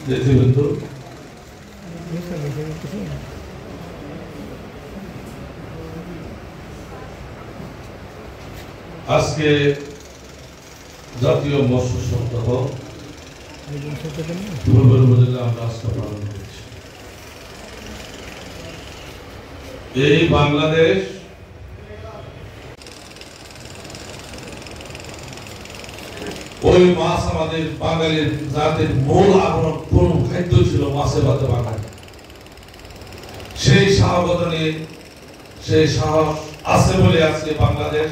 নেতৃবৃন্দ, আজকে জাতীয় মৎস্য সপ্তাহ উপজেলা আমরা আজকে পালন করছি। এই বাংলাদেশ ওই মাছ আমাদের বাঙালির জাতির মূল আবরণ কোন খাদ্য ছিল, মাছে ভাতে বাঙালি। সেই সাহসতা নিয়ে, সেই সাহস আছে বলে আজকে বাংলাদেশ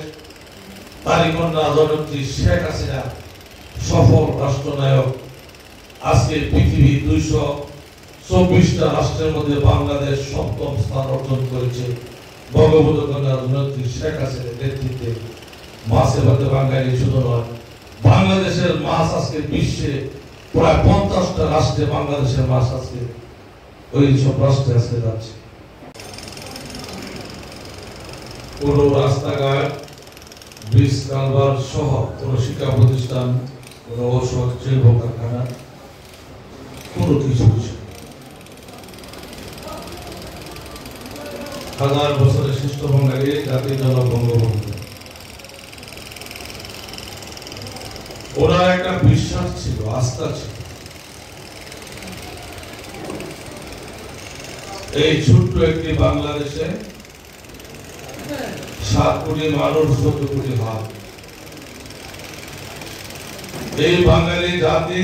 তারই কন্যা জননেত্রী শেখ হাসিনা সফল রাষ্ট্রনায়ক। আজকে পৃথিবী 224টা রাষ্ট্রের মধ্যে বাংলাদেশ 7ম স্থান অর্জন করেছে বঙ্গবন্ধু কন্যা জননেত্রী শেখ হাসিনার নেতৃত্বে। মাছে ভাতে বাঙালি শুধু নয়, বাংলাদেশের মাছ আজকে বিশ্বে প্রায় 50টা রাষ্ট্রে বাংলাদেশের মাছ আজকে ওই সব রাষ্ট্রে আজকে যাচ্ছে। কোন রাস্তাঘাট, ব্রিজ, কালভার সহ কোন শিক্ষা প্রতিষ্ঠান, কোন ঔষধ শিল্প কারখানা, কোন কিছু হাজার বছরের শ্রেষ্ঠ বাঙালি জাতির জনক বঙ্গবন্ধু। ওনার একটা বিশ্বাস ছিল, আস্থা ছিল। এই ছোট্ট একটি বাংলাদেশে 7 কোটি মানুষ, 14 কোটি ভাব। এই বাঙালি জাতি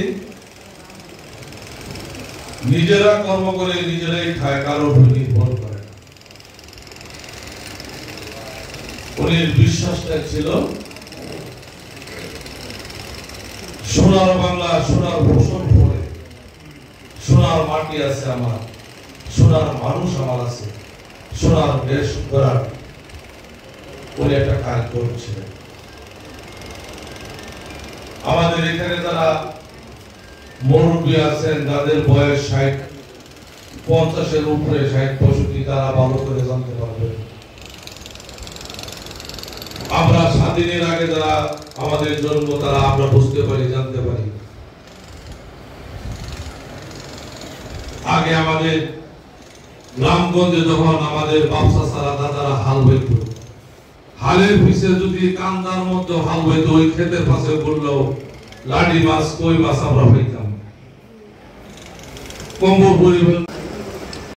নিজেরা কর্ম করে নিজেরাই খায়, কারোর উপর নির্ভর করে। উনি বিশ্বাসটা ছিল সোনার বাংলা, সোনার ভূষণ পরে সোনার মাটি আছে আমার, সোনার মানুষ আমার আছে, সোনার দেশ গড়ার উনি একটা কাজ করছিলেন। আমাদের এখানে যারা মুরব্বী আছেন, যাদের বয়স 50-এর উপরে, 60-65, তারা ভালো করে জানতে পারবেন। আমরা স্বাধীনের আগে যারা আমাদের জন্ম, তারা আমরা বুঝতে পারি, জানতে পারি। আগে আমাদের গ্রামগঞ্জে যখন আমাদের বাপসা সারা দাদারা হাল বইত, হালের পিছে যদি কান্দার মধ্যে হাল বইত, ওই ক্ষেতের পাশে বললেও লাঠি মাছ, কই মাছ আমরা পাইতাম। কম্বল পরিবার